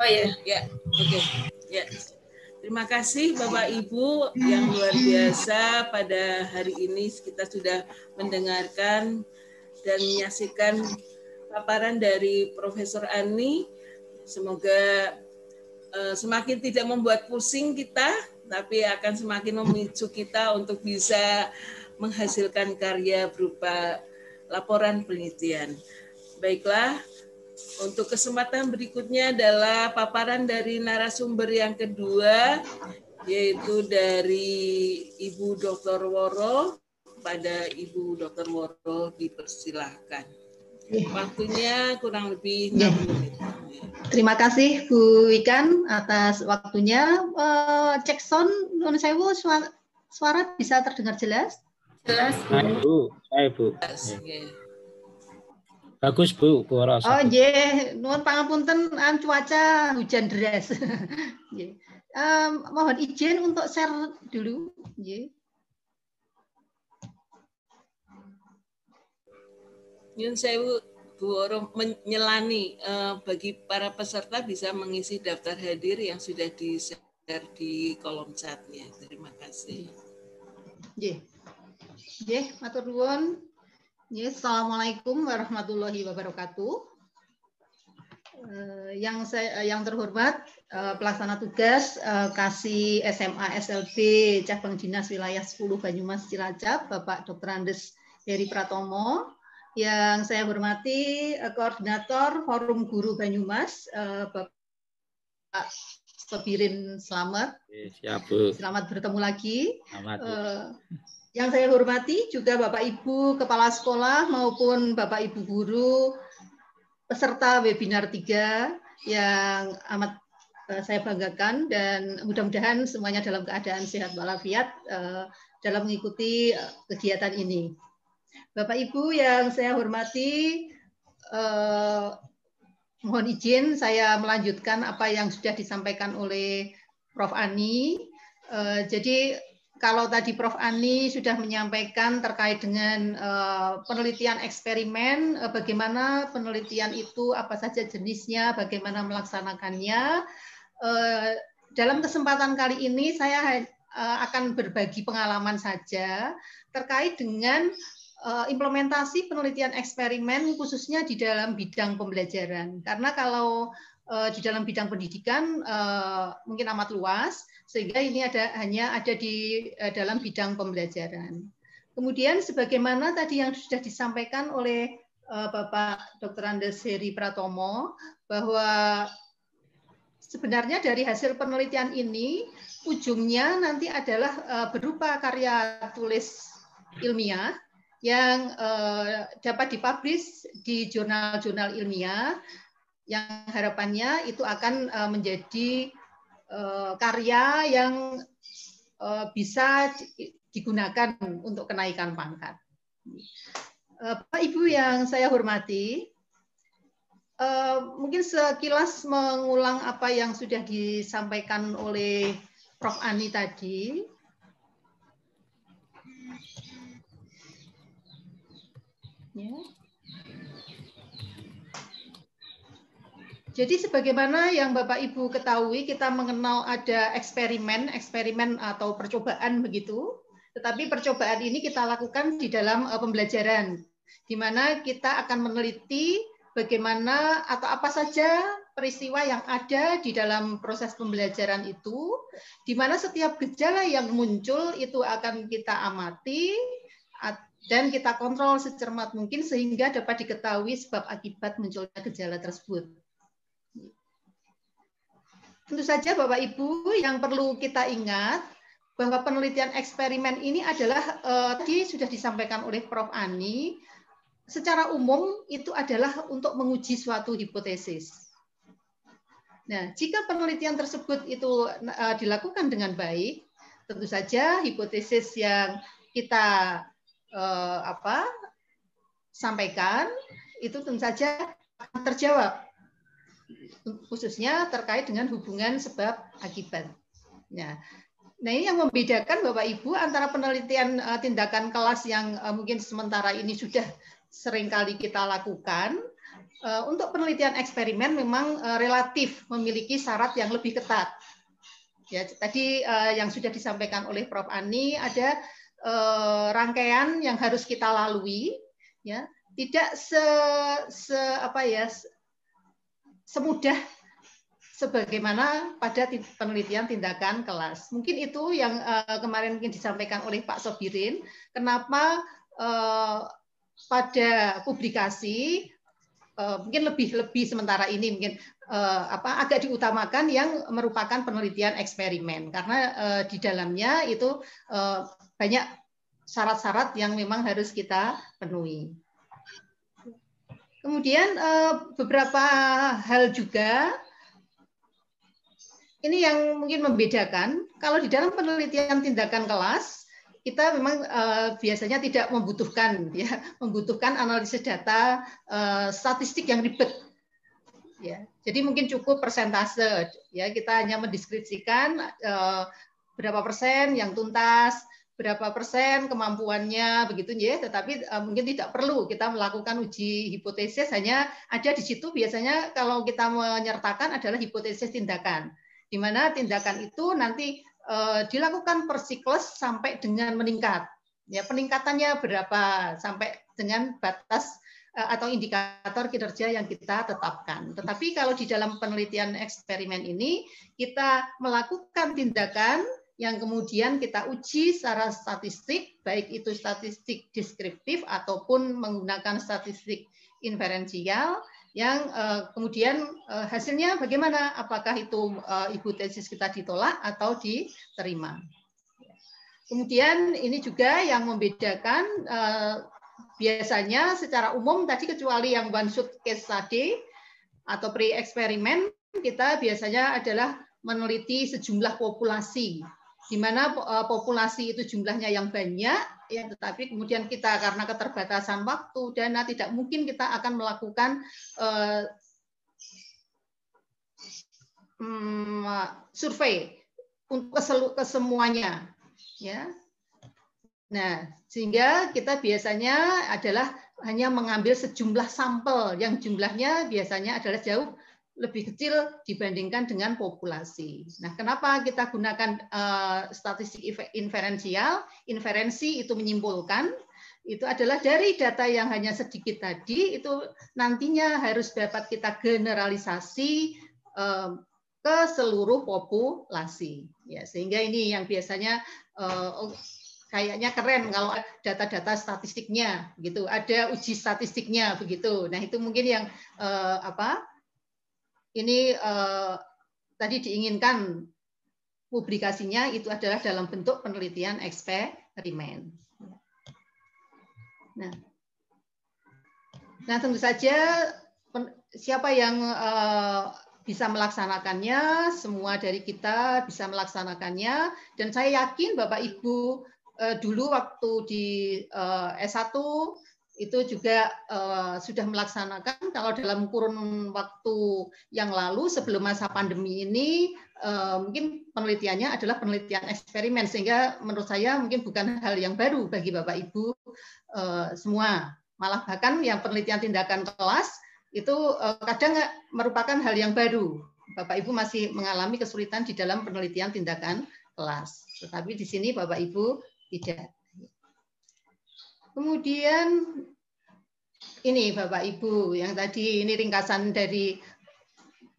Oh ya, ya, oke, ya. Terima kasih Bapak Ibu yang luar biasa, pada hari ini kita sudah mendengarkan dan menyaksikan paparan dari Profesor Ani. Semoga semakin tidak membuat pusing kita, tapi akan semakin memicu kita untuk bisa menghasilkan karya berupa laporan penelitian. Baiklah, untuk kesempatan berikutnya adalah paparan dari narasumber yang kedua, yaitu dari Ibu Dr. Woro. Pada Ibu Dr. Woro dipersilahkan. Waktunya kurang lebih 6 menit. Terima kasih Bu Ikan atas waktunya. Cek sound, non sewu, suara bisa terdengar jelas? Jelas, Bu. Bu. Bagus Bu, suara. Oh nggih, nuwun pangapunten cuaca hujan deras. Mohon izin untuk share dulu, nggih. Nyun sewu Bu Woro menyelani, bagi para peserta bisa mengisi daftar hadir yang sudah di-share di kolom chatnya. Terima kasih. Nggih. Nggih, matur nuwun. Nggih, Assalamualaikum warahmatullahi wabarakatuh. Yang terhormat pelaksana tugas Kasih SMA SLB Cabang Dinas Wilayah 10 Banyumas Cilacap, Bapak Dr. Andes Heri Pratomo. Yang saya hormati Koordinator Forum Guru Banyumas, Bapak Sobirin Slamet. Siap, Bu. Selamat bertemu lagi. Selamat, yang saya hormati juga Bapak Ibu Kepala Sekolah maupun Bapak Ibu Guru peserta webinar 3 yang amat saya banggakan, dan mudah-mudahan semuanya dalam keadaan sehat walafiat dalam mengikuti kegiatan ini. Bapak Ibu yang saya hormati, mohon izin saya melanjutkan apa yang sudah disampaikan oleh Prof. Ani. Jadi kalau tadi Prof. Ani sudah menyampaikan terkait dengan penelitian eksperimen, bagaimana penelitian itu, apa saja jenisnya, bagaimana melaksanakannya. Dalam kesempatan kali ini saya akan berbagi pengalaman saja terkait dengan implementasi penelitian eksperimen khususnya di dalam bidang pembelajaran. Karena kalau di dalam bidang pendidikan mungkin amat luas, sehingga ini hanya ada di dalam bidang pembelajaran. Kemudian sebagaimana tadi yang sudah disampaikan oleh Bapak Dr. Andes Heri Pratomo, bahwa sebenarnya dari hasil penelitian ini ujungnya nanti adalah berupa karya tulis ilmiah yang dapat dipublish di jurnal-jurnal ilmiah, yang harapannya itu akan menjadi karya yang bisa digunakan untuk kenaikan pangkat. Bapak Ibu yang saya hormati, mungkin sekilas mengulang apa yang sudah disampaikan oleh Prof. Ani tadi. Ya. Jadi sebagaimana yang Bapak Ibu ketahui, kita mengenal ada eksperimen atau percobaan begitu. Tetapi percobaan ini kita lakukan di dalam pembelajaran, di mana kita akan meneliti bagaimana atau apa saja peristiwa yang ada di dalam proses pembelajaran itu, di mana setiap gejala yang muncul itu akan kita amati dan kita kontrol secermat mungkin sehingga dapat diketahui sebab akibat munculnya gejala tersebut. Tentu saja Bapak Ibu yang perlu kita ingat bahwa penelitian eksperimen ini adalah tadi sudah disampaikan oleh Prof. Ani, secara umum itu adalah untuk menguji suatu hipotesis. Nah, jika penelitian tersebut itu dilakukan dengan baik, tentu saja hipotesis yang kita sampaikan itu tentu saja akan terjawab, khususnya terkait dengan hubungan sebab akibat. Nah, ini yang membedakan Bapak Ibu antara penelitian tindakan kelas yang mungkin sementara ini sudah seringkali kita lakukan untuk penelitian eksperimen memang relatif memiliki syarat yang lebih ketat. Ya, tadi yang sudah disampaikan oleh Prof. Ani ada rangkaian yang harus kita lalui, ya, tidak semudah sebagaimana pada penelitian tindakan kelas. Mungkin itu yang kemarin mungkin disampaikan oleh Pak Sobirin. Kenapa pada publikasi mungkin lebih sementara ini mungkin agak diutamakan yang merupakan penelitian eksperimen karena di dalamnya itu banyak syarat-syarat yang memang harus kita penuhi. Kemudian beberapa hal juga ini yang mungkin membedakan kalau di dalam penelitian tindakan kelas kita memang biasanya tidak membutuhkan analisis data statistik yang ribet. Ya, jadi mungkin cukup persentase. Ya, kita hanya mendeskripsikan berapa persen yang tuntas, berapa persen kemampuannya, begitu ya. Tetapi mungkin tidak perlu kita melakukan uji hipotesis. Hanya ada di situ biasanya kalau kita menyertakan adalah hipotesis tindakan, di mana tindakan itu nanti dilakukan per siklus sampai dengan meningkat. Ya, peningkatannya berapa sampai dengan batas atau indikator kinerja yang kita tetapkan. Tetapi kalau di dalam penelitian eksperimen ini kita melakukan tindakan yang kemudian kita uji secara statistik, baik itu statistik deskriptif ataupun menggunakan statistik inferensial, yang kemudian hasilnya bagaimana? Apakah itu hipotesis kita ditolak atau diterima? Kemudian ini juga yang membedakan biasanya secara umum tadi kecuali yang one shot case study atau pre-eksperimen, kita biasanya adalah meneliti sejumlah populasi, di mana populasi itu jumlahnya yang banyak, ya, tetapi kemudian kita karena keterbatasan waktu, dana, tidak mungkin kita akan melakukan survei untuk kesemuanya, ya. Nah, sehingga kita biasanya adalah hanya mengambil sejumlah sampel yang jumlahnya biasanya adalah jauh lebih kecil dibandingkan dengan populasi. Nah, kenapa kita gunakan statistik inferensial? Inferensi itu menyimpulkan, itu adalah dari data yang hanya sedikit tadi, itu nantinya harus dapat kita generalisasi ke seluruh populasi. Ya, sehingga ini yang biasanya kayaknya keren kalau data-data statistiknya, begitu. Ada uji statistiknya, begitu. Nah, itu mungkin yang ini tadi diinginkan publikasinya itu adalah dalam bentuk penelitian eksperimen. Nah tentu saja siapa yang bisa melaksanakannya, semua dari kita bisa melaksanakannya, dan saya yakin Bapak Ibu dulu waktu di S1 itu juga sudah melaksanakan. Kalau dalam kurun waktu yang lalu sebelum masa pandemi ini mungkin penelitiannya adalah penelitian eksperimen, sehingga menurut saya mungkin bukan hal yang baru bagi Bapak Ibu semua. Malah bahkan yang penelitian tindakan kelas itu kadang merupakan hal yang baru. Bapak Ibu masih mengalami kesulitan di dalam penelitian tindakan kelas, tetapi di sini Bapak Ibu tidak. Kemudian ini Bapak Ibu yang tadi ini ringkasan dari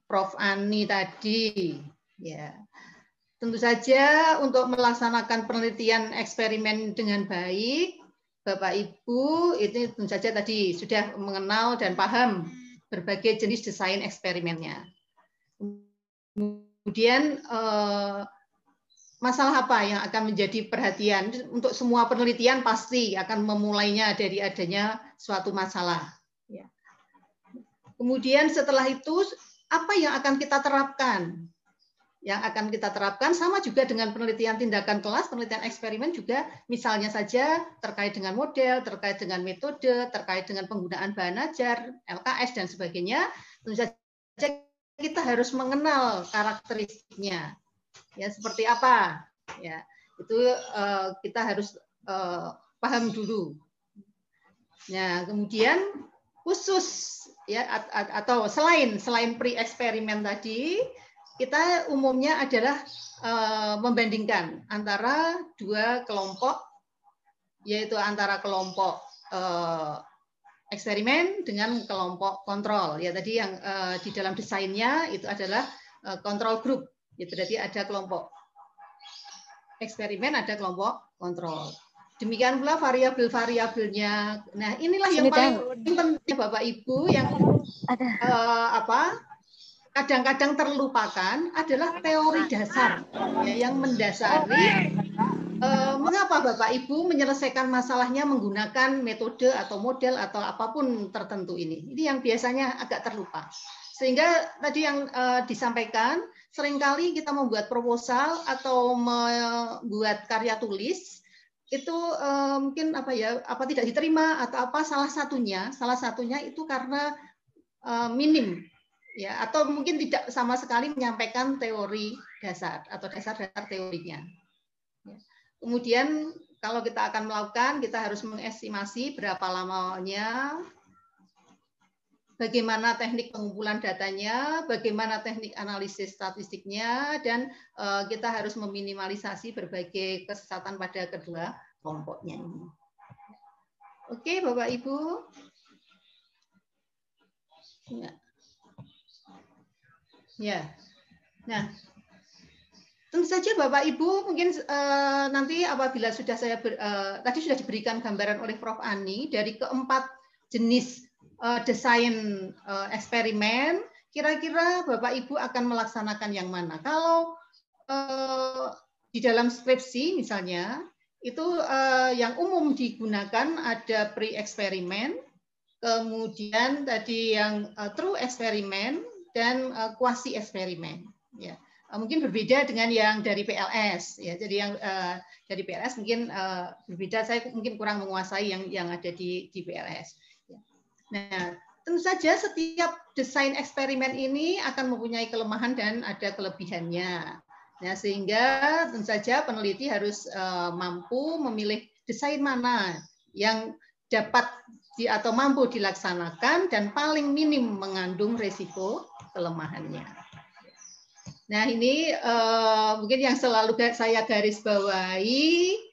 Prof. Ani tadi, ya. Tentu saja untuk melaksanakan penelitian eksperimen dengan baik, Bapak Ibu itu tentu saja tadi sudah mengenal dan paham berbagai jenis desain eksperimennya. Kemudian masalah apa yang akan menjadi perhatian untuk semua penelitian? Pasti akan memulainya dari adanya suatu masalah. Kemudian setelah itu apa yang akan kita terapkan? Yang akan kita terapkan sama juga dengan penelitian tindakan kelas, penelitian eksperimen juga, misalnya saja terkait dengan model, terkait dengan metode, terkait dengan penggunaan bahan ajar, LKS dan sebagainya. Tentu saja kita harus mengenal karakteristiknya. Ya, seperti apa? Ya, itu kita harus paham dulu. Nah, kemudian khusus ya atau selain pre-eksperimen tadi, kita umumnya adalah membandingkan antara dua kelompok, yaitu antara kelompok eksperimen dengan kelompok kontrol. Ya tadi yang di dalam desainnya itu adalah kontrol group. Ya, berarti ada kelompok eksperimen, ada kelompok kontrol. Demikian pula variabel-variabelnya. Nah, inilah yang paling penting Bapak Ibu yang kadang-kadang terlupakan adalah teori dasar ya, yang mendasari mengapa Bapak Ibu menyelesaikan masalahnya menggunakan metode atau model atau apapun tertentu ini. Ini yang biasanya agak terlupa. Sehingga tadi yang disampaikan, seringkali kita membuat proposal atau membuat karya tulis itu mungkin apa tidak diterima atau apa salah satunya itu karena minim ya, atau mungkin tidak sama sekali menyampaikan teori dasar atau dasar-dasar teorinya. Kemudian kalau kita akan melakukan, kita harus mengestimasi berapa lamanya, bagaimana teknik pengumpulan datanya, bagaimana teknik analisis statistiknya, dan kita harus meminimalisasi berbagai kesesatan pada kedua kelompoknya ini. Oke, Bapak Ibu. Ya. Nah, tentu saja Bapak Ibu mungkin nanti apabila sudah tadi sudah diberikan gambaran oleh Prof. Ani dari keempat jenis desain eksperimen, kira-kira Bapak Ibu akan melaksanakan yang mana? Kalau di dalam skripsi misalnya, itu yang umum digunakan ada pre-eksperimen, kemudian tadi yang true eksperimen, dan quasi eksperimen. Ya. Mungkin berbeda dengan yang dari PLS. Ya. Jadi yang dari PLS mungkin berbeda, saya mungkin kurang menguasai yang ada di PLS. Nah, tentu saja setiap desain eksperimen ini akan mempunyai kelemahan dan ada kelebihannya. Nah, sehingga tentu saja peneliti harus mampu memilih desain mana yang dapat atau mampu dilaksanakan dan paling minim mengandung risiko kelemahannya. Nah, ini mungkin yang selalu saya garis bawahi.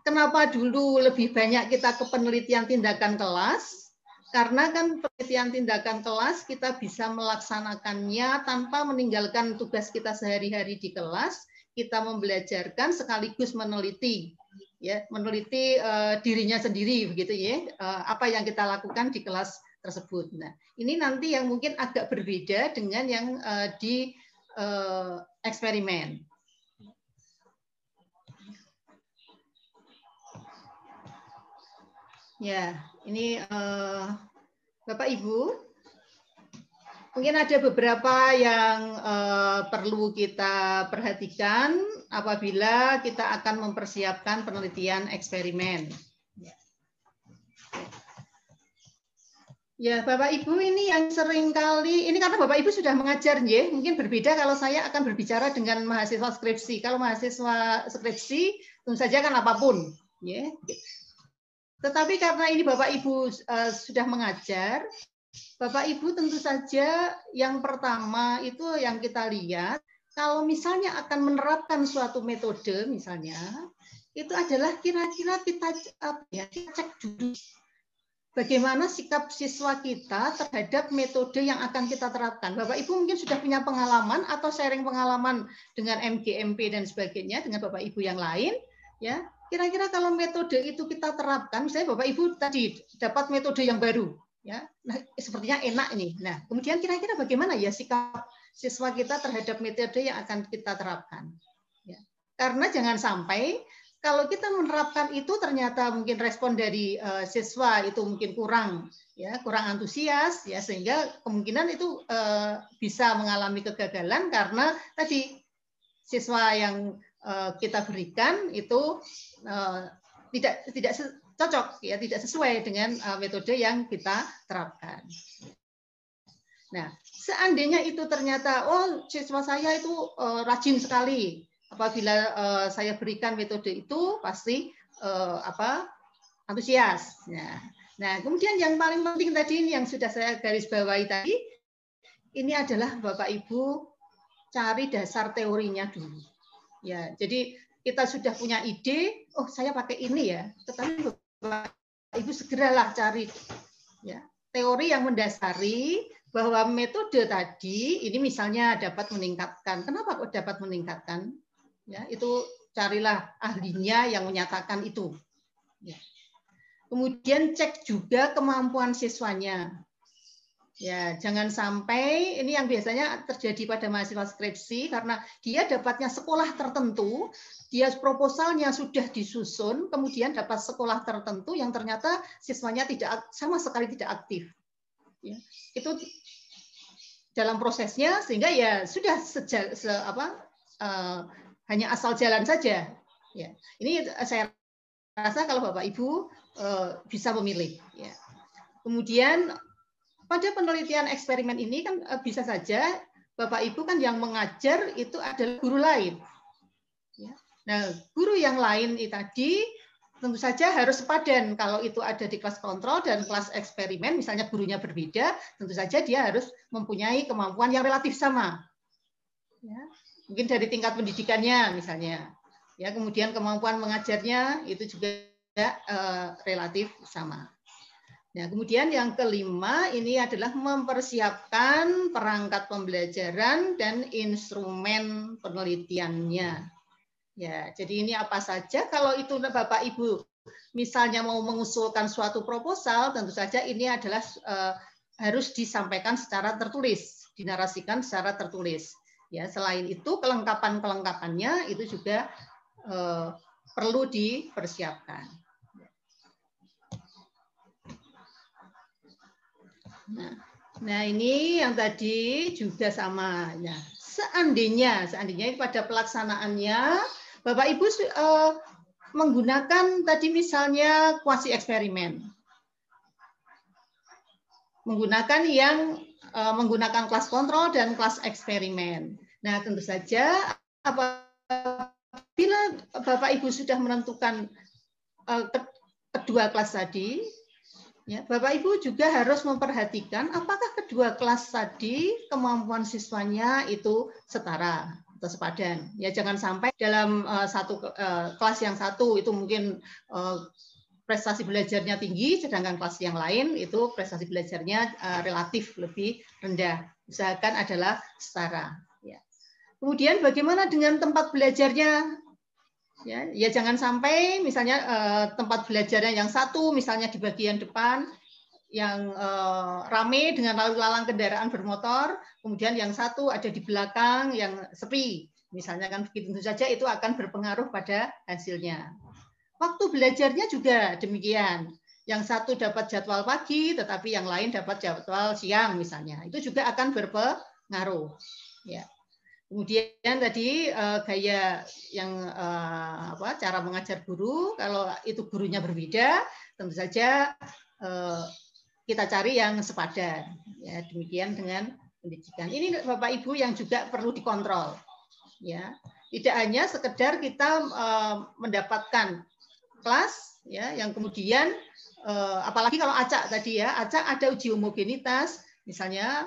Kenapa dulu lebih banyak kita ke penelitian tindakan kelas? Karena kan penelitian tindakan kelas kita bisa melaksanakannya tanpa meninggalkan tugas kita sehari-hari di kelas. Kita membelajarkan sekaligus meneliti, ya, meneliti dirinya sendiri, begitu ya. Apa yang kita lakukan di kelas tersebut. Nah, ini nanti yang mungkin agak berbeda dengan yang di eksperimen. Ya, ini Bapak Ibu, mungkin ada beberapa yang perlu kita perhatikan apabila kita akan mempersiapkan penelitian eksperimen. Ya, Bapak Ibu, ini yang sering kali, ini karena Bapak Ibu sudah mengajar, ya, mungkin berbeda kalau saya akan berbicara dengan mahasiswa skripsi. Kalau mahasiswa skripsi, tentu saja kan apapun, ya. Tetapi karena ini Bapak Ibu sudah mengajar, Bapak Ibu tentu saja yang pertama itu yang kita lihat, kalau misalnya akan menerapkan suatu metode misalnya, itu adalah kira-kira kita cek dulu bagaimana sikap siswa kita terhadap metode yang akan kita terapkan. Bapak Ibu mungkin sudah punya pengalaman atau sharing pengalaman dengan MGMP dan sebagainya dengan Bapak Ibu yang lain, ya. Kira-kira kalau metode itu kita terapkan, misalnya Bapak Ibu tadi dapat metode yang baru, ya, nah, sepertinya enak ini. Nah, kemudian kira-kira bagaimana ya sikap siswa kita terhadap metode yang akan kita terapkan? Ya. Karena jangan sampai kalau kita menerapkan itu ternyata mungkin respon dari siswa itu mungkin kurang antusias, ya, sehingga kemungkinan itu bisa mengalami kegagalan karena tadi siswa yang kita berikan itu tidak cocok, ya, tidak sesuai dengan metode yang kita terapkan. Nah, seandainya itu ternyata siswa saya itu rajin sekali, apabila saya berikan metode itu pasti antusias. Nah, kemudian yang paling penting tadi ini yang sudah saya garis bawahi tadi, ini adalah Bapak Ibu cari dasar teorinya dulu. Ya, jadi kita sudah punya ide, oh saya pakai ini ya, tetapi Bapak Ibu segeralah cari ya teori yang mendasari bahwa metode tadi ini misalnya dapat meningkatkan. Kenapa kok dapat meningkatkan? Ya, itu carilah ahlinya yang menyatakan itu. Ya. Kemudian cek juga kemampuan siswanya. Ya, jangan sampai ini yang biasanya terjadi pada mahasiswa skripsi karena dia dapatnya sekolah tertentu, dia proposalnya sudah disusun, kemudian dapat sekolah tertentu yang ternyata siswanya tidak sama sekali tidak aktif. Ya, itu dalam prosesnya sehingga ya sudah hanya asal jalan saja. Ya, ini saya rasa kalau Bapak Ibu bisa memilih. Ya. Kemudian pada penelitian eksperimen ini kan bisa saja Bapak Ibu kan yang mengajar itu adalah guru lain. Ya. Nah, guru yang lain itu tadi tentu saja harus sepadan. Kalau itu ada di kelas kontrol dan kelas eksperimen, misalnya gurunya berbeda, tentu saja dia harus mempunyai kemampuan yang relatif sama. Ya. Mungkin dari tingkat pendidikannya misalnya. Ya, kemudian kemampuan mengajarnya itu juga relatif sama. Nah, kemudian yang kelima ini adalah mempersiapkan perangkat pembelajaran dan instrumen penelitiannya. Ya, jadi ini apa saja kalau itu Bapak Ibu misalnya mau mengusulkan suatu proposal, tentu saja ini adalah harus disampaikan secara tertulis, dinarasikan secara tertulis. Ya, selain itu kelengkapan-kelengkapannya itu juga perlu dipersiapkan. Nah, ini yang tadi juga sama. Ya. Seandainya pada pelaksanaannya Bapak Ibu menggunakan tadi misalnya kuasi eksperimen, menggunakan menggunakan kelas kontrol dan kelas eksperimen. Nah, tentu saja apabila Bapak Ibu sudah menentukan kedua kelas tadi. Ya, Bapak Ibu juga harus memperhatikan apakah kedua kelas tadi kemampuan siswanya itu setara atau sepadan. Ya, jangan sampai dalam satu kelas yang satu itu mungkin prestasi belajarnya tinggi, sedangkan kelas yang lain itu prestasi belajarnya relatif lebih rendah. Usahakan adalah setara. Ya. Kemudian bagaimana dengan tempat belajarnya? Ya jangan sampai misalnya tempat belajarnya yang satu misalnya di bagian depan yang rame dengan lalu lalang kendaraan bermotor, kemudian yang satu ada di belakang yang sepi, misalnya kan begitu. Tentu saja itu akan berpengaruh pada hasilnya. Waktu belajarnya juga demikian. Yang satu dapat jadwal pagi, tetapi yang lain dapat jadwal siang misalnya. Itu juga akan berpengaruh. Ya. Kemudian tadi gaya yang cara mengajar guru, kalau itu gurunya berbeda, tentu saja kita cari yang sepadan. Ya, demikian dengan pendidikan. Ini Bapak Ibu yang juga perlu dikontrol. Ya, tidak hanya sekedar kita mendapatkan kelas, ya, yang kemudian apalagi kalau acak tadi ya, acak ada uji homogenitas, misalnya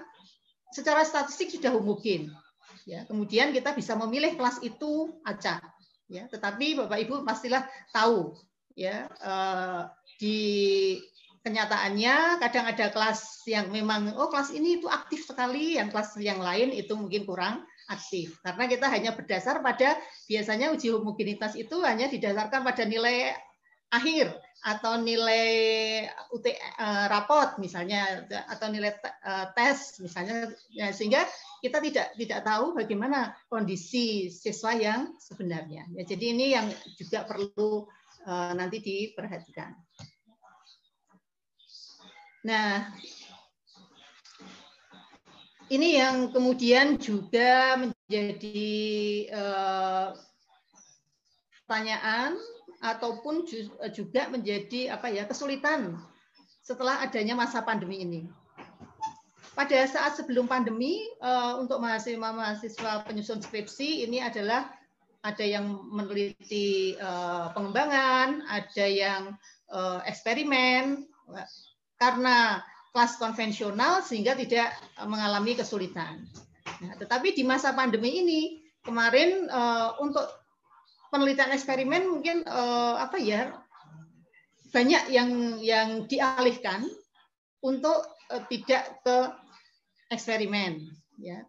secara statistik sudah homogen. Ya, kemudian kita bisa memilih kelas itu acak. Ya, tetapi Bapak Ibu pastilah tahu, ya di kenyataannya kadang ada kelas yang memang kelas ini itu aktif sekali, yang kelas yang lain itu mungkin kurang aktif. Karena kita hanya berdasar pada biasanya uji homogenitas itu hanya didasarkan pada nilai akhir atau nilai rapot misalnya atau nilai tes misalnya, ya, sehingga kita tidak tahu bagaimana kondisi siswa yang sebenarnya. Ya, jadi ini yang juga perlu nanti diperhatikan. Nah, ini yang kemudian juga menjadi pertanyaan ataupun juga menjadi kesulitan setelah adanya masa pandemi ini. Pada saat sebelum pandemi, untuk mahasiswa penyusun skripsi ini adalah ada yang meneliti pengembangan, ada yang eksperimen, karena kelas konvensional sehingga tidak mengalami kesulitan. Nah, tetapi di masa pandemi ini kemarin untuk penelitian eksperimen mungkin banyak yang dialihkan untuk tidak ke eksperimen, ya.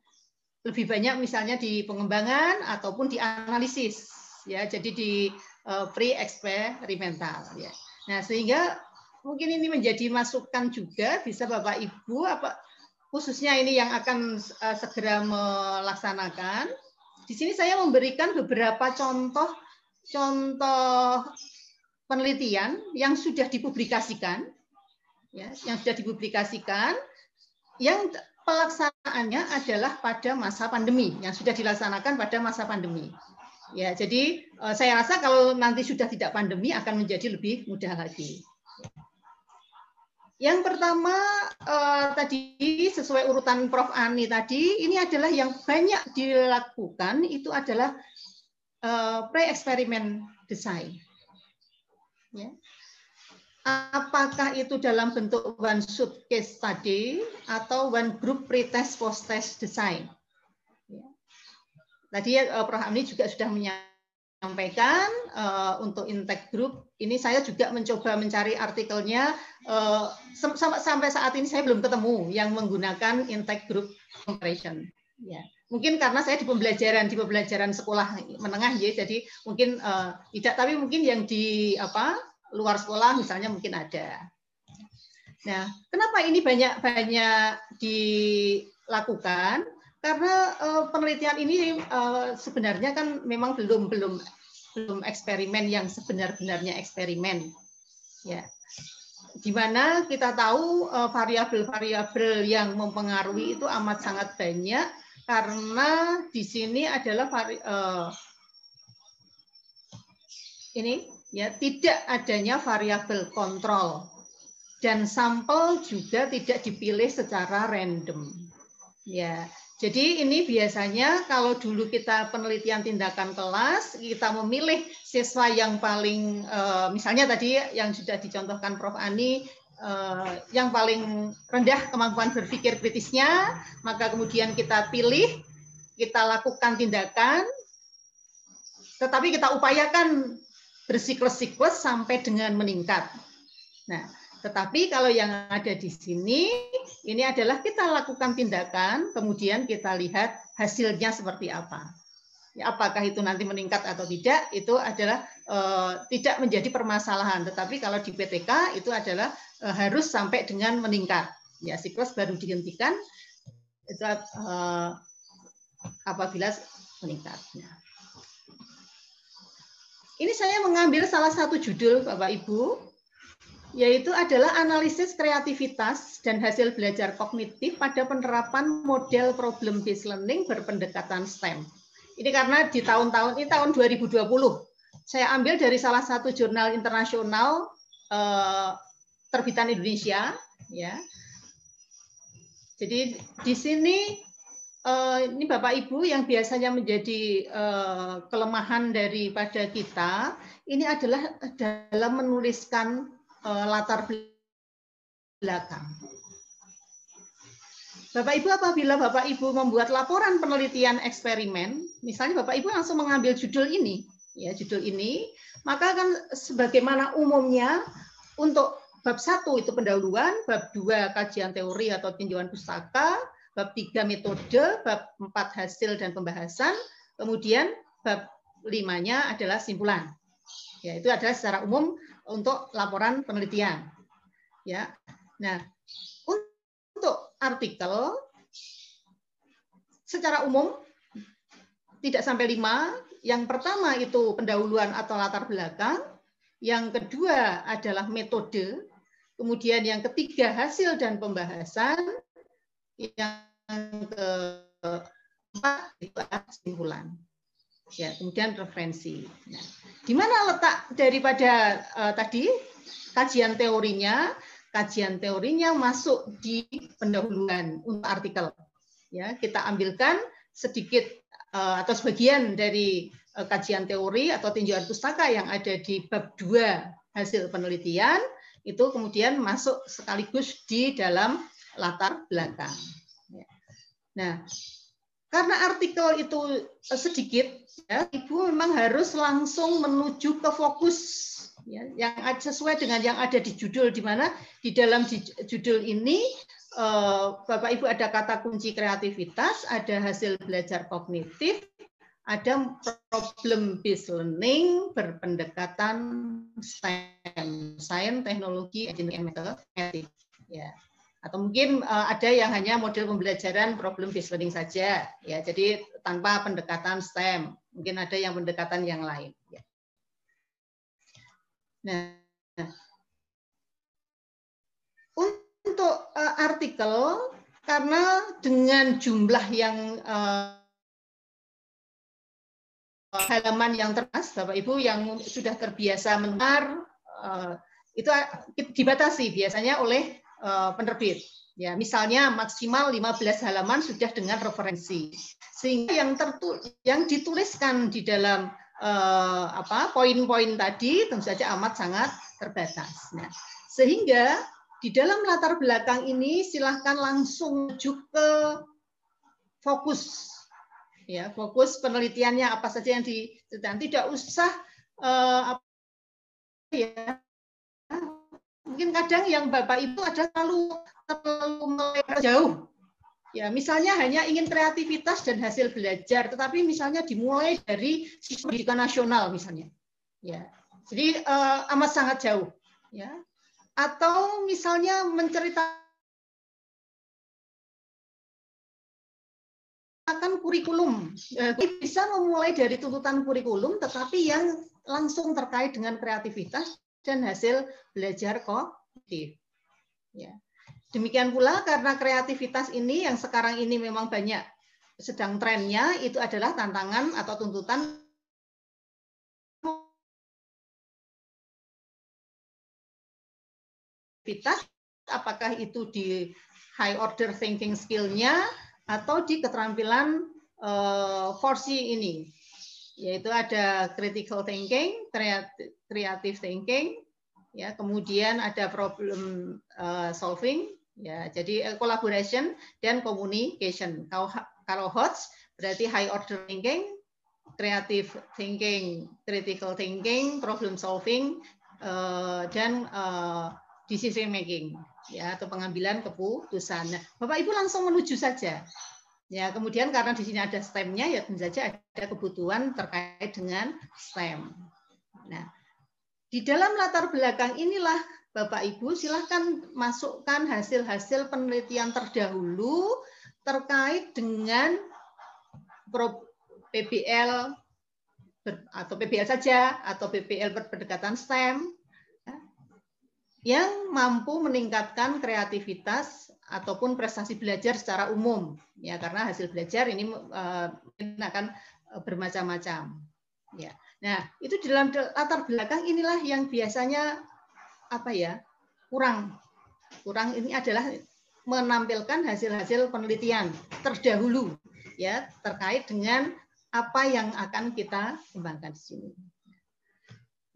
Lebih banyak misalnya di pengembangan ataupun di analisis, ya. Jadi di pre-eksperimental, ya. Nah, sehingga mungkin ini menjadi masukan juga bisa Bapak Ibu khususnya ini yang akan segera melaksanakan. Di sini saya memberikan beberapa contoh penelitian yang sudah dipublikasikan, ya, yang pelaksanaannya adalah pada masa pandemi, yang sudah dilaksanakan pada masa pandemi. Ya, jadi saya rasa kalau nanti sudah tidak pandemi akan menjadi lebih mudah lagi. Yang pertama tadi sesuai urutan Prof. Ani tadi, ini adalah yang banyak dilakukan itu adalah pre-eksperimen design. Ya. Apakah itu dalam bentuk one shot case study atau one group pretest post-test design. Ya. Tadi Prof. Amni juga sudah menyampaikan untuk intake group, ini saya juga mencoba mencari artikelnya, sampai saat ini saya belum ketemu yang menggunakan intake group comparison. Ya. Mungkin karena saya di pembelajaran sekolah menengah, ya, jadi mungkin tidak, tapi mungkin yang di luar sekolah misalnya mungkin ada. Nah, kenapa ini banyak dilakukan? Karena penelitian ini sebenarnya kan memang belum eksperimen yang sebenar-benarnya eksperimen, ya. Di mana kita tahu variabel-variabel yang mempengaruhi itu amat sangat banyak, karena di sini adalah tidak adanya variabel kontrol dan sampel juga tidak dipilih secara random. Ya, jadi ini biasanya kalau dulu kita penelitian tindakan kelas, kita memilih siswa yang paling misalnya tadi yang sudah dicontohkan Prof. Ani, yang paling rendah kemampuan berpikir kritisnya, maka kemudian kita pilih, kita lakukan tindakan, tetapi kita upayakan bersiklus-siklus sampai dengan meningkat. Nah, tetapi kalau yang ada di sini, ini adalah kita lakukan tindakan, kemudian kita lihat hasilnya seperti apa. Ya, apakah itu nanti meningkat atau tidak, itu adalah tidak menjadi permasalahan. Tetapi kalau di PTK itu adalah harus sampai dengan meningkat. Ya, siklus baru dihentikan itu apabila meningkatnya. Ini saya mengambil salah satu judul, Bapak Ibu, yaitu adalah analisis kreativitas dan hasil belajar kognitif pada penerapan model problem based learning berpendekatan STEM. Ini karena di tahun 2020. Saya ambil dari salah satu jurnal internasional terbitan Indonesia, ya. Jadi di sini ini Bapak Ibu yang biasanya menjadi kelemahan daripada kita, ini adalah dalam menuliskan latar belakang. Bapak Ibu, apabila Bapak Ibu membuat laporan penelitian eksperimen, misalnya Bapak Ibu langsung mengambil judul ini, ya, judul ini, maka kan sebagaimana umumnya untuk bab 1 itu pendahuluan, bab 2 kajian teori atau tinjauan pustaka, bab 3 metode, bab 4 hasil dan pembahasan, kemudian bab 5-nya adalah simpulan. Ya, itu adalah secara umum untuk laporan penelitian. Ya. Nah, untuk artikel secara umum tidak sampai 5. Yang pertama itu pendahuluan atau latar belakang, yang kedua adalah metode, kemudian yang ketiga hasil dan pembahasan, yang keempat itu kesimpulan. Ya, kemudian referensi. Nah, di mana letak daripada tadi kajian teorinya? Kajian teorinya masuk di pendahuluan untuk artikel. Ya, kita ambilkan sedikit atau sebagian dari kajian teori atau tinjauan pustaka yang ada di bab 2 hasil penelitian itu kemudian masuk sekaligus di dalam latar belakang. Nah, karena artikel itu sedikit, ya, Ibu memang harus langsung menuju ke fokus, ya, yang sesuai dengan yang ada di judul, di mana di dalam judul ini Bapak Ibu ada kata kunci kreativitas, ada hasil belajar kognitif, ada problem based learning berpendekatan STEM, sains, teknologi, engineering, matematik, ya. Atau mungkin ada yang hanya model pembelajaran problem based learning saja, ya. Jadi tanpa pendekatan STEM. Mungkin ada yang pendekatan yang lain. Ya. Nah, untuk artikel karena dengan jumlah yang halaman yang terbatas, Bapak Ibu yang sudah terbiasa mendengar itu dibatasi biasanya oleh penerbit. Ya, misalnya maksimal 15 halaman sudah dengan referensi. Sehingga yang dituliskan di dalam poin-poin tadi tentu saja amat sangat terbatas. Nah, sehingga di dalam latar belakang ini silahkan langsung menuju ke fokus. Ya, fokus penelitiannya apa saja yang tidak usah mungkin kadang yang Bapak Ibu ada terlalu melebar jauh. Ya, misalnya hanya ingin kreativitas dan hasil belajar, tetapi misalnya dimulai dari sistem pendidikan nasional misalnya. Ya. Jadi amat sangat jauh, ya. Atau misalnya menceritakan kurikulum, bisa memulai dari tuntutan kurikulum, tetapi yang langsung terkait dengan kreativitas dan hasil belajar kognitif. Ya. Demikian pula karena kreativitas ini yang sekarang ini memang banyak sedang trennya, itu adalah tantangan atau tuntutan kreativitas, apakah itu di high order thinking skill-nya atau di keterampilan 4C ini, yaitu ada critical thinking, creative thinking, ya, kemudian ada problem solving, ya, jadi collaboration dan communication. Kalau HOTS berarti high order thinking, creative thinking, critical thinking, problem solving, dan decision making, ya, atau pengambilan keputusan. Nah, Bapak Ibu langsung menuju saja. Ya, kemudian karena di sini ada STEM-nya, ya tentu saja ada kebutuhan terkait dengan STEM. Nah, di dalam latar belakang inilah Bapak Ibu silahkan masukkan hasil-hasil penelitian terdahulu terkait dengan PBL atau PBL saja atau PBL berpendekatan STEM yang mampu meningkatkan kreativitas ataupun prestasi belajar secara umum, ya, karena hasil belajar ini akan bermacam-macam. Ya. Nah, itu di dalam latar belakang inilah yang biasanya kurang ini adalah menampilkan hasil-hasil penelitian terdahulu, ya, terkait dengan apa yang akan kita kembangkan di sini.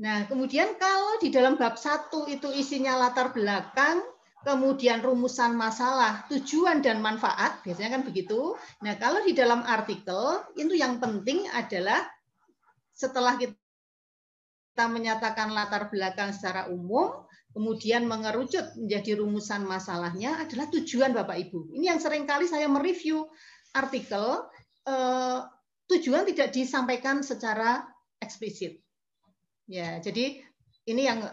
Nah, kemudian kalau di dalam bab 1 itu isinya latar belakang, kemudian rumusan masalah, tujuan dan manfaat, biasanya kan begitu. Nah, kalau di dalam artikel, itu yang penting adalah setelah kita menyatakan latar belakang secara umum, kemudian mengerucut menjadi rumusan masalahnya adalah tujuan Bapak Ibu. Ini yang seringkali saya mereview artikel, tujuan tidak disampaikan secara eksplisit. Ya, jadi ini yang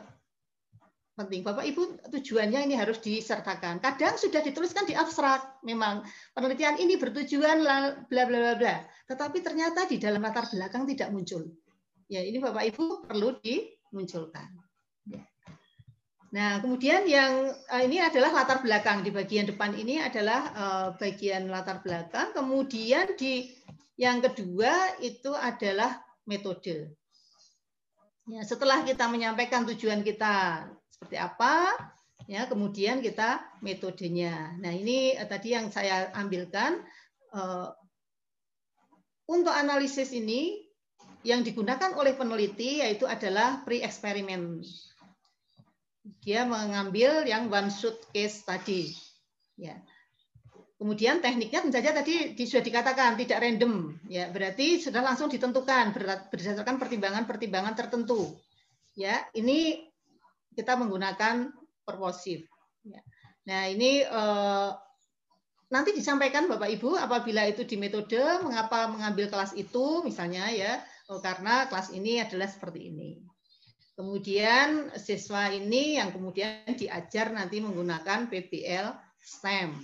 penting. Bapak Ibu, tujuannya ini harus disertakan. Kadang sudah dituliskan di abstrak, memang penelitian ini bertujuan bla bla bla bla. Tetapi ternyata di dalam latar belakang tidak muncul. Ya, ini Bapak Ibu perlu dimunculkan. Nah, kemudian yang ini adalah latar belakang. Di bagian depan ini adalah bagian latar belakang. Kemudian di yang kedua itu adalah metode. Ya, setelah kita menyampaikan tujuan kita seperti apa, ya, kemudian kita metodenya. Nah, ini tadi yang saya ambilkan untuk analisis ini yang digunakan oleh peneliti yaitu adalah pre-eksperimen. Dia mengambil yang one shot case tadi. Ya. Kemudian tekniknya tentu saja tadi sudah dikatakan tidak random, ya berarti sudah langsung ditentukan berdasarkan pertimbangan-pertimbangan tertentu. Ya, ini kita menggunakan purposive. Ya. Nah ini nanti disampaikan Bapak Ibu apabila itu di metode mengapa mengambil kelas itu misalnya ya karena kelas ini adalah seperti ini. Kemudian siswa ini yang kemudian diajar nanti menggunakan PBL STEM.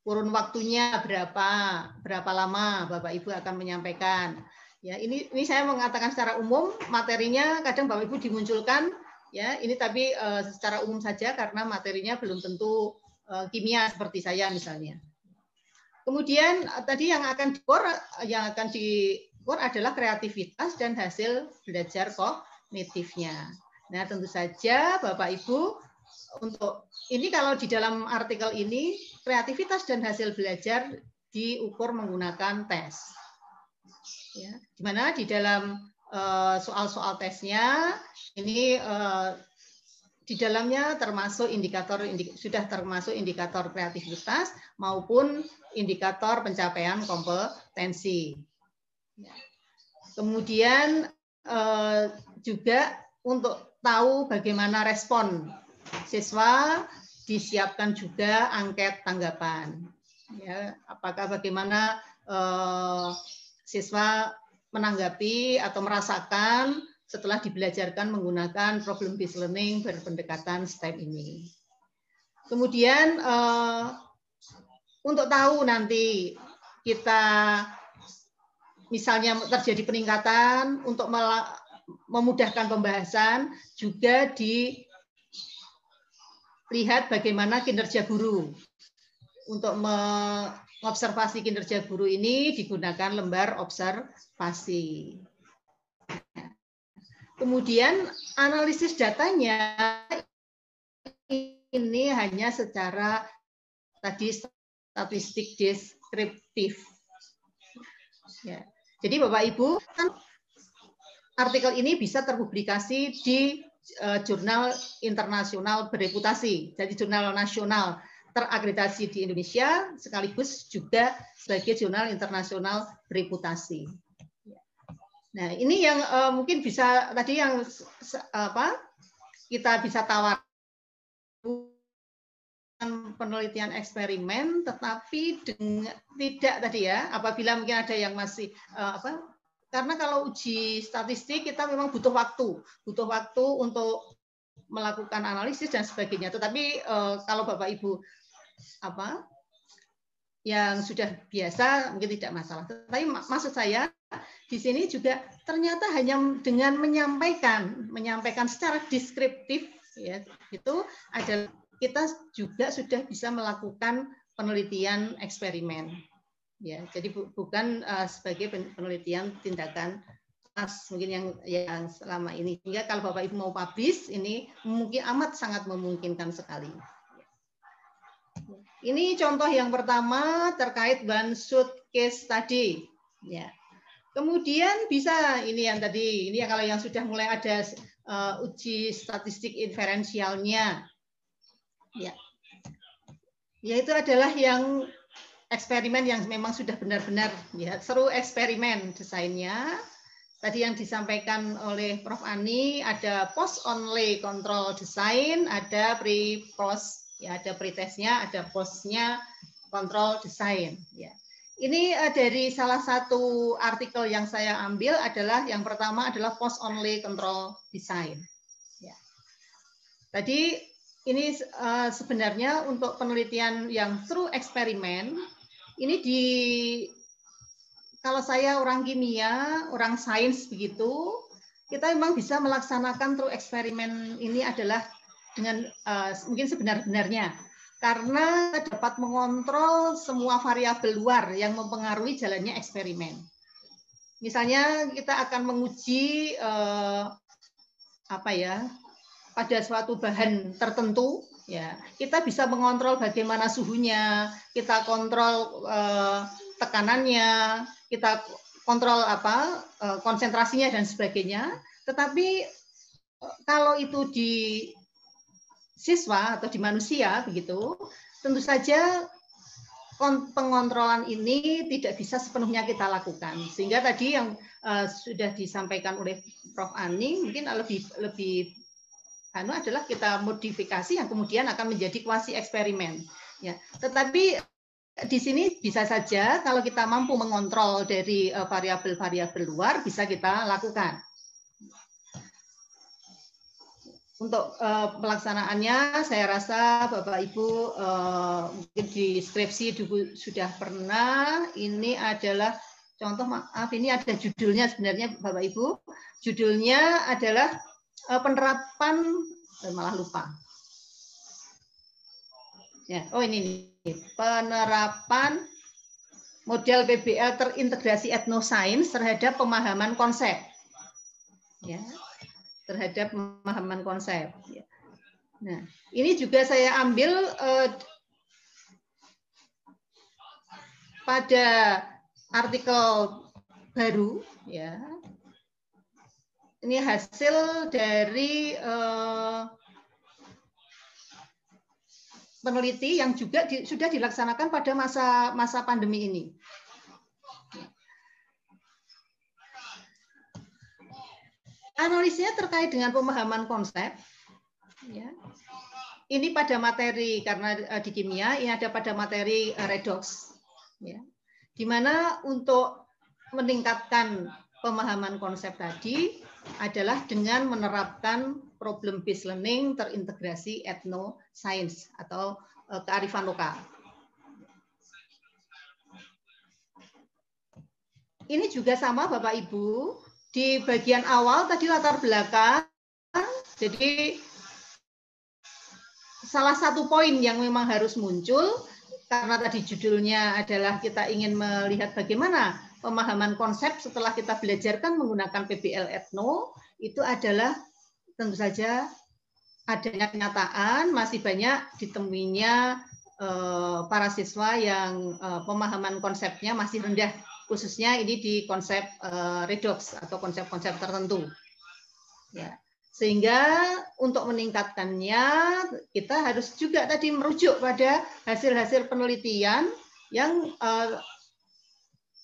Kurun waktunya berapa lama Bapak Ibu akan menyampaikan. Ya, ini saya mengatakan secara umum, materinya kadang Bapak Ibu dimunculkan ya, ini tapi secara umum saja karena materinya belum tentu kimia seperti saya misalnya. Kemudian tadi yang akan di-core adalah kreativitas dan hasil belajar kognitifnya. Nah, tentu saja Bapak Ibu untuk ini kalau di dalam artikel ini kreativitas dan hasil belajar diukur menggunakan tes. Ya, di mana di dalam soal-soal tesnya ini di dalamnya termasuk sudah termasuk indikator kreativitas maupun indikator pencapaian kompetensi. Ya. Kemudian juga untuk tahu bagaimana respon siswa disiapkan juga angket tanggapan. Ya, apakah bagaimana siswa menanggapi atau merasakan setelah dibelajarkan menggunakan problem based learning berpendekatan STEM ini. Kemudian untuk tahu nanti kita misalnya terjadi peningkatan untuk memudahkan pembahasan juga lihat bagaimana kinerja guru. Untuk mengobservasi kinerja guru ini digunakan lembar observasi. Kemudian analisis datanya ini hanya secara tadi statistik deskriptif. Ya. Jadi Bapak Ibu, artikel ini bisa terpublikasi di jurnal internasional bereputasi, jadi jurnal nasional terakreditasi di Indonesia, sekaligus juga sebagai jurnal internasional bereputasi. Nah, ini yang mungkin bisa tadi yang kita bisa tawarkan penelitian eksperimen, tetapi tidak tadi ya, apabila mungkin ada yang masih karena kalau uji statistik kita memang butuh waktu untuk melakukan analisis dan sebagainya. Tetapi kalau Bapak Ibu yang sudah biasa mungkin tidak masalah. Tapi maksud saya di sini juga ternyata hanya dengan menyampaikan secara deskriptif ya, itu adalah kita juga sudah bisa melakukan penelitian eksperimen. Ya, jadi bukan sebagai penelitian tindakan kelas mungkin yang selama ini. Sehingga kalau Bapak Ibu mau publish ini mungkin sangat memungkinkan sekali. Ini contoh yang pertama terkait one shot case tadi. Ya. Kemudian bisa ini yang tadi, ini kalau yang sudah mulai ada uji statistik inferensialnya. Ya. Yaitu adalah yang eksperimen yang memang sudah benar-benar ya seru eksperimen desainnya. Tadi yang disampaikan oleh Prof. Ani ada post only control design, ada pre-post ya, ada pre-testnya, ada post-nya control design ya. Ini dari salah satu artikel yang saya ambil adalah yang pertama adalah post only control design. Ya. Tadi ini sebenarnya untuk penelitian yang through eksperimen ini kalau saya orang kimia, orang sains begitu, kita memang bisa melaksanakan through eksperimen ini adalah dengan mungkin sebenar-benarnya. Karena dapat mengontrol semua variabel luar yang mempengaruhi jalannya eksperimen. Misalnya kita akan menguji pada suatu bahan tertentu, ya kita bisa mengontrol bagaimana suhunya, kita kontrol tekanannya, kita kontrol konsentrasinya dan sebagainya. Tetapi kalau itu di siswa atau di manusia begitu, tentu saja pengontrolan ini tidak bisa sepenuhnya kita lakukan. Sehingga tadi yang sudah disampaikan oleh Prof. Ani mungkin lebih adalah kita modifikasi yang kemudian akan menjadi kuasi eksperimen. Ya, tetapi di sini bisa saja kalau kita mampu mengontrol dari variabel-variabel luar bisa kita lakukan. Untuk pelaksanaannya, saya rasa Bapak Ibu mungkin di skripsi sudah pernah. Ini adalah contoh, maaf, ini ada judulnya sebenarnya Bapak Ibu. Judulnya adalah penerapan, malah lupa. Ya, oh ini penerapan model PBL terintegrasi etnosains terhadap pemahaman konsep. Ya. Terhadap pemahaman konsep. Nah, ini juga saya ambil pada artikel baru, ya. Ini hasil dari peneliti yang juga sudah dilaksanakan pada masa pandemi ini. Analisisnya terkait dengan pemahaman konsep. Ya. Ini pada materi, karena di kimia, ini ada pada materi redox. Ya. Di mana untuk meningkatkan pemahaman konsep tadi adalah dengan menerapkan problem based learning terintegrasi etnoscience atau kearifan lokal. Ini juga sama Bapak Ibu, di bagian awal tadi latar belakang, jadi salah satu poin yang memang harus muncul, karena tadi judulnya adalah kita ingin melihat bagaimana pemahaman konsep setelah kita belajarkan menggunakan PBL Etno, itu adalah tentu saja adanya kenyataan masih banyak ditemuinya para siswa yang pemahaman konsepnya masih rendah, khususnya ini di konsep redox atau konsep-konsep tertentu. Ya. Sehingga untuk meningkatkannya kita harus juga tadi merujuk pada hasil-hasil penelitian yang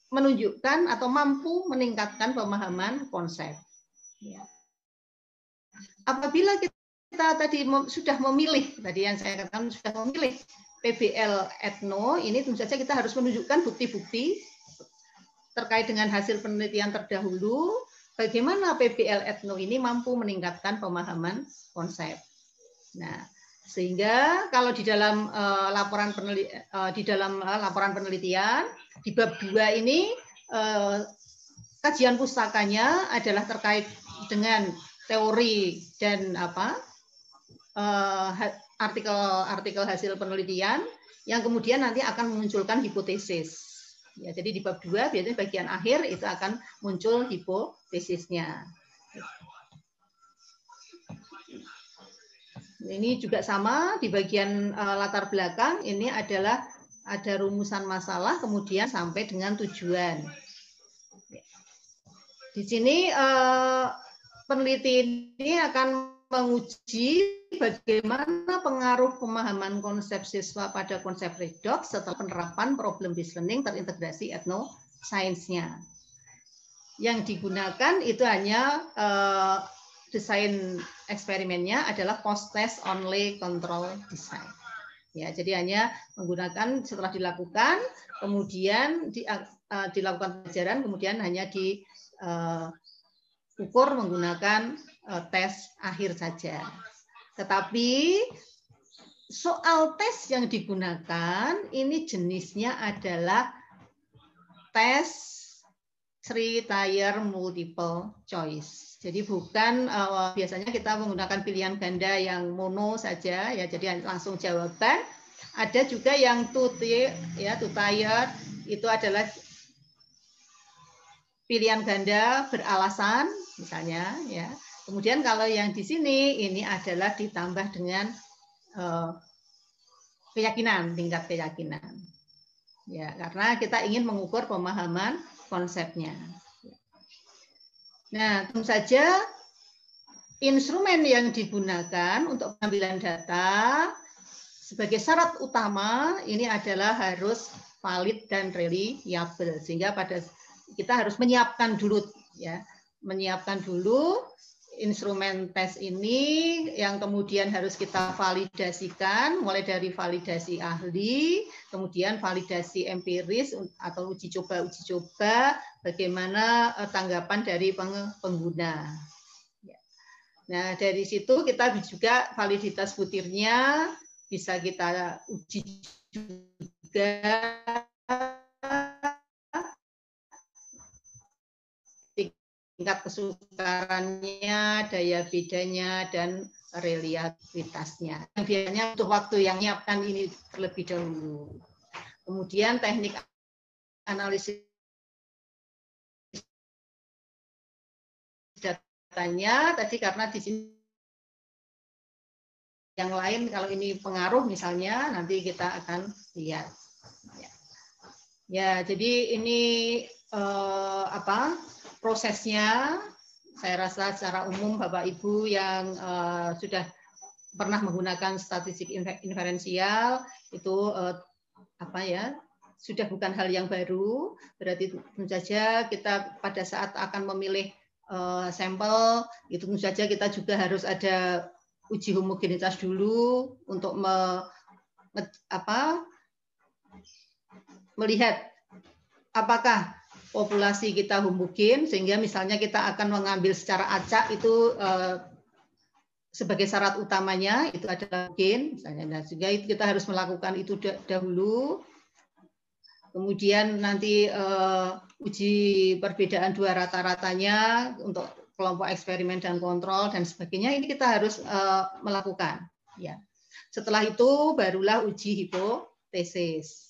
menunjukkan atau mampu meningkatkan pemahaman konsep. Ya. Apabila kita tadi sudah memilih, tadi yang saya katakan sudah memilih PBL Etno, ini tentu saja kita harus menunjukkan bukti-bukti terkait dengan hasil penelitian terdahulu, bagaimana PBL Etno ini mampu meningkatkan pemahaman konsep. Nah, sehingga kalau di dalam laporan penelitian di bab 2 ini kajian pustakanya adalah terkait dengan teori dan artikel hasil penelitian yang kemudian nanti akan memunculkan hipotesis. Ya, jadi di bab 2 biasanya bagian akhir itu akan muncul hipotesisnya. Ini juga sama di bagian latar belakang, ini adalah ada rumusan masalah kemudian sampai dengan tujuan. Di sini peneliti ini akan menguji bagaimana pengaruh pemahaman konsep siswa pada konsep redox setelah penerapan problem based learning terintegrasi etnoscience-nya. Yang digunakan itu hanya desain eksperimennya adalah post-test only control design. Ya, jadi hanya menggunakan setelah dilakukan, kemudian dilakukan pelajaran, kemudian hanya diukur menggunakan tes akhir saja. Tetapi soal tes yang digunakan ini jenisnya adalah tes 3-tier multiple choice. Jadi bukan biasanya kita menggunakan pilihan ganda yang mono saja, ya, jadi langsung jawaban. Ada juga yang two-tier, itu adalah pilihan ganda beralasan, misalnya, ya. Kemudian kalau yang di sini ini adalah ditambah dengan keyakinan, tingkat keyakinan. Ya, karena kita ingin mengukur pemahaman konsepnya. Nah, tentu saja instrumen yang digunakan untuk pengambilan data sebagai syarat utama ini adalah harus valid dan reliable, sehingga kita harus menyiapkan dulu instrumen tes ini yang kemudian harus kita validasikan, mulai dari validasi ahli, kemudian validasi empiris atau uji coba bagaimana tanggapan dari pengguna. Nah, dari situ kita juga validitas butirnya bisa kita uji juga tingkat kesukarannya, daya bedanya, dan reliabilitasnya. Biasanya untuk waktu yang nyiapkan ini terlebih dahulu. Kemudian teknik analisis datanya tadi karena di sini yang lain kalau ini pengaruh misalnya nanti kita akan lihat. Ya, jadi ini prosesnya. Saya rasa secara umum Bapak Ibu yang sudah pernah menggunakan statistik inferensial itu sudah bukan hal yang baru. Berarti tentu saja kita pada saat akan memilih sampel itu tentu saja kita juga harus ada uji homogenitas dulu untuk melihat apakah populasi kita homogen, sehingga misalnya kita akan mengambil secara acak itu sebagai syarat utamanya itu adalah homogen misalnya. Nah, sehingga itu kita harus melakukan itu dahulu. Kemudian nanti uji perbedaan dua rata-ratanya untuk kelompok eksperimen dan kontrol dan sebagainya, ini kita harus melakukan. Ya. Setelah itu barulah uji hipotesis.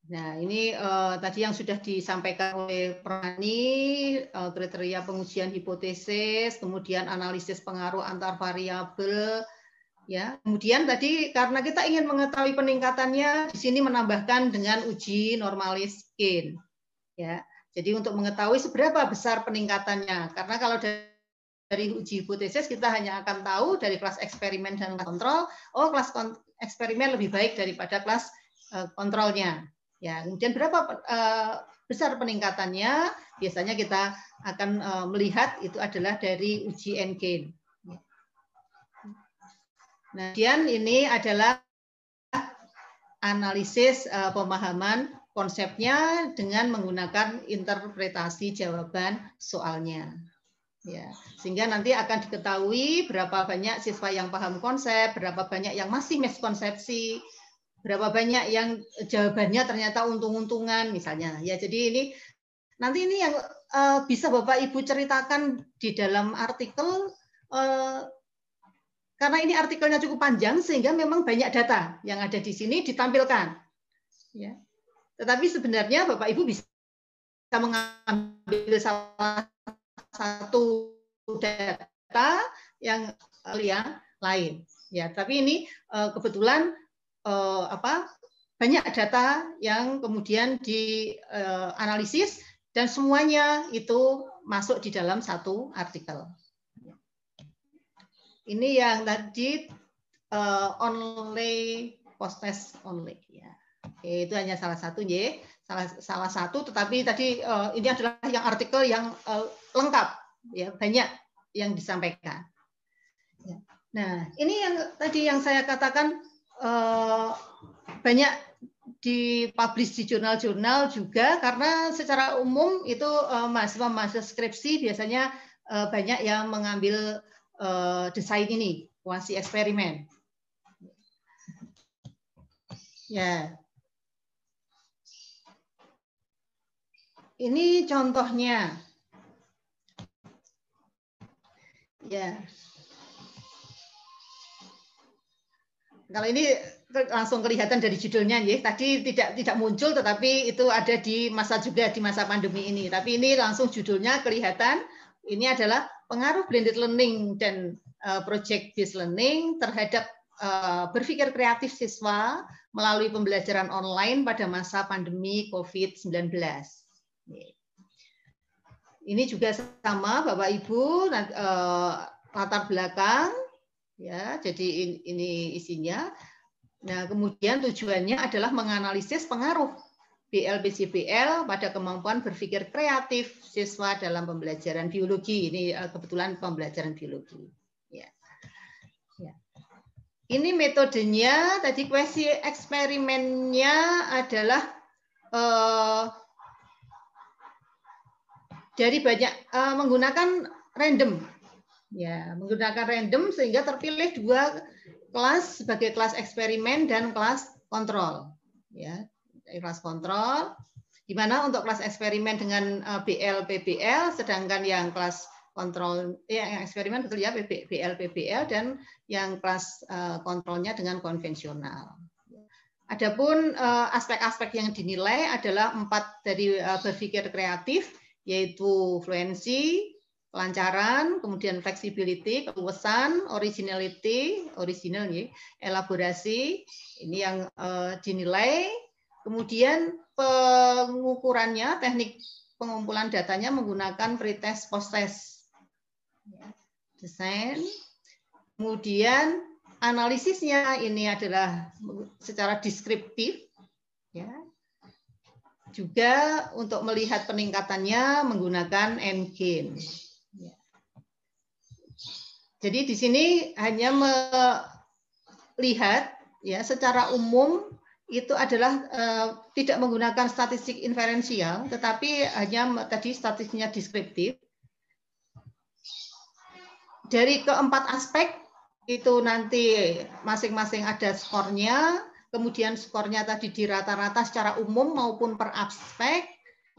Nah, ini tadi yang sudah disampaikan oleh Prof. Ani, kriteria pengujian hipotesis, kemudian analisis pengaruh antar variabel, ya. Kemudian tadi karena kita ingin mengetahui peningkatannya, di sini menambahkan dengan uji normalis gain, ya. Jadi untuk mengetahui seberapa besar peningkatannya, karena kalau dari uji hipotesis kita hanya akan tahu dari kelas eksperimen dan kontrol, kelas eksperimen lebih baik daripada kelas kontrolnya. Ya, kemudian berapa besar peningkatannya? Biasanya kita akan melihat itu adalah dari uji N-gain. Nah, kemudian ini adalah analisis pemahaman konsepnya dengan menggunakan interpretasi jawaban soalnya. Ya, sehingga nanti akan diketahui berapa banyak siswa yang paham konsep, berapa banyak yang masih miskonsepsi, berapa banyak yang jawabannya ternyata untung-untungan misalnya. Ya, jadi ini nanti ini yang bisa Bapak Ibu ceritakan di dalam artikel karena ini artikelnya cukup panjang sehingga memang banyak data yang ada di sini ditampilkan. Ya. Tetapi sebenarnya Bapak Ibu bisa mengambil salah satu data yang lain. Ya, tapi ini kebetulan banyak data yang kemudian dianalisis dan semuanya itu masuk di dalam satu artikel. Ini yang tadi only post test only ya. Oke, itu hanya salah satu ya. Salah satu, tetapi tadi ini adalah yang artikel yang lengkap ya, banyak yang disampaikan. Nah, ini yang tadi yang saya katakan banyak dipublish di jurnal-jurnal juga karena secara umum itu mahasiswa skripsi biasanya banyak yang mengambil desain ini, kuasi eksperimen. Ya. Ini contohnya. Ya. Kalau ini langsung kelihatan dari judulnya ya. Tadi tidak muncul tetapi itu ada di masa pandemi ini. Tapi ini langsung judulnya kelihatan. Ini adalah pengaruh blended learning dan project based learning terhadap berpikir kreatif siswa melalui pembelajaran online pada masa pandemi COVID-19. Ini juga sama Bapak Ibu, latar belakang, ya. Jadi ini isinya. Nah, kemudian tujuannya adalah menganalisis pengaruh BL-PJBL pada kemampuan berpikir kreatif siswa dalam pembelajaran biologi. Ini kebetulan pembelajaran biologi. Ya. Ya. Ini metodenya, tadi kuesi eksperimennya adalah dari banyak menggunakan random, ya, menggunakan random sehingga terpilih 2 kelas sebagai kelas eksperimen dan kelas kontrol, ya, kelas kontrol. Di mana untuk kelas eksperimen dengan BL PBL, sedangkan yang kelas kontrol, yang eksperimen betul ya BL PBL, dan yang kelas kontrolnya dengan konvensional. Adapun aspek-aspek yang dinilai adalah 4 dari berpikir kreatif, yaitu fluensi, kelancaran, kemudian flexibility, keluasan, originality, original, elaborasi, ini yang dinilai. Kemudian pengukurannya, teknik pengumpulan datanya menggunakan pretest post-test, desain. Kemudian analisisnya ini adalah secara deskriptif, ya. Juga untuk melihat peningkatannya menggunakan N-gain. Jadi di sini hanya melihat, ya, secara umum itu adalah tidak menggunakan statistik inferensial, tetapi hanya tadi statistiknya deskriptif. Dari keempat aspek itu nanti masing-masing ada skornya. Kemudian skornya tadi di rata-rata secara umum maupun per aspek,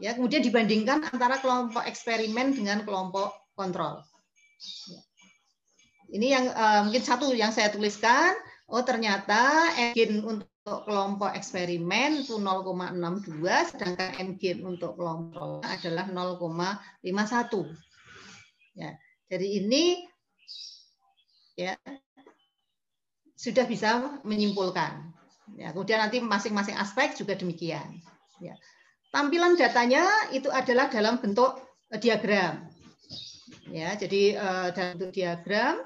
ya, kemudian dibandingkan antara kelompok eksperimen dengan kelompok kontrol. Ini yang mungkin satu yang saya tuliskan, oh ternyata N-gain untuk kelompok eksperimen itu 0,62, sedangkan N-gain untuk kelompok adalah 0,51. Ya, jadi ini, ya, sudah bisa menyimpulkan. Ya, kemudian nanti masing-masing aspek juga demikian. Ya. Tampilan datanya itu adalah dalam bentuk diagram. Ya, jadi dalam bentuk diagram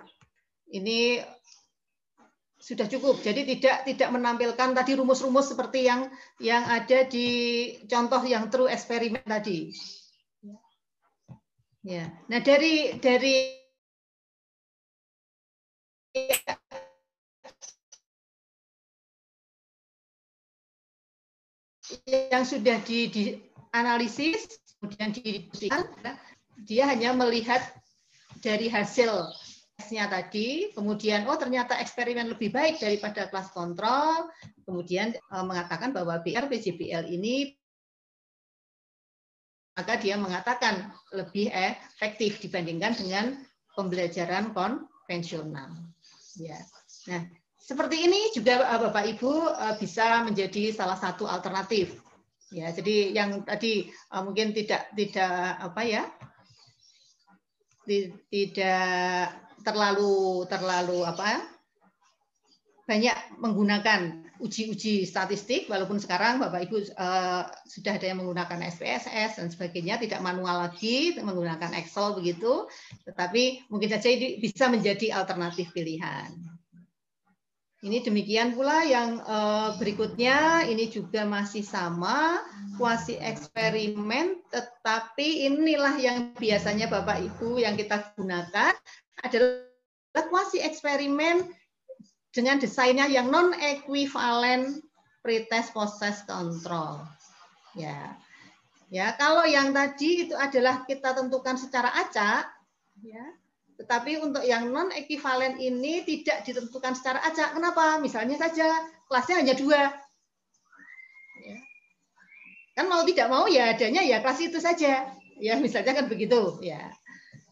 ini sudah cukup. Jadi tidak menampilkan tadi rumus-rumus seperti yang ada di contoh yang true eksperimen tadi. Ya. Nah, dari yang sudah dianalisis, kemudian didiskusikan, dia hanya melihat dari hasil tesnya tadi, kemudian oh ternyata eksperimen lebih baik daripada kelas kontrol, kemudian mengatakan bahwa BL-PJBL ini, maka dia mengatakan lebih efektif dibandingkan dengan pembelajaran konvensional. Ya. Nah, seperti ini juga Bapak Ibu bisa menjadi salah satu alternatif. Ya, jadi yang tadi mungkin tidak apa ya, tidak terlalu apa, banyak menggunakan uji-uji statistik, walaupun sekarang Bapak Ibu sudah ada yang menggunakan SPSS dan sebagainya, tidak manual lagi menggunakan Excel begitu, tetapi mungkin saja ini bisa menjadi alternatif pilihan. Ini demikian pula yang berikutnya, ini juga masih sama, kuasi eksperimen, tetapi inilah yang biasanya Bapak Ibu yang kita gunakan adalah kuasi eksperimen dengan desainnya yang non-equivalent pretest post-test control. Ya. Ya, kalau yang tadi itu adalah kita tentukan secara acak, ya. Tetapi untuk yang non-equivalent ini tidak ditentukan secara acak. Kenapa? Misalnya saja kelasnya hanya 2. Ya. Kan mau tidak mau ya adanya ya kelas itu saja. Ya, misalnya kan begitu. Ya.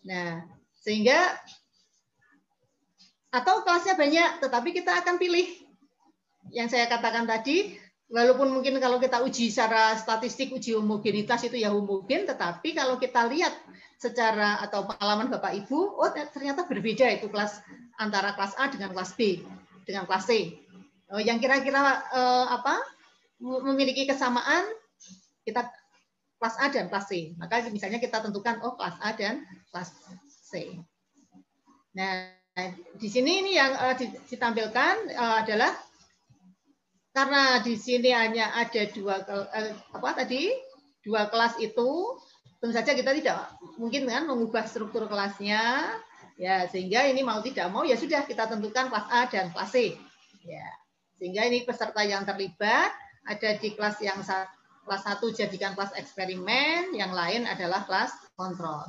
Nah, sehingga atau kelasnya banyak, tetapi kita akan pilih yang saya katakan tadi. Walaupun mungkin kalau kita uji secara statistik, uji homogenitas itu ya homogen, tetapi kalau kita lihat secara atau pengalaman Bapak Ibu, oh ternyata berbeda itu kelas antara kelas A dengan kelas B. dengan kelas C. Yang kira-kira memiliki kesamaan kita kelas A dan kelas C. Maka misalnya kita tentukan kelas A dan kelas C. Nah, di sini ini yang ditampilkan adalah karena di sini hanya ada dua kelas itu, tentu saja kita tidak mungkin kan mengubah struktur kelasnya, ya sehingga ini mau tidak mau ya sudah kita tentukan kelas A dan kelas C. Ya, sehingga ini peserta yang terlibat ada di kelas yang kelas 1 jadikan kelas eksperimen, yang lain adalah kelas kontrol.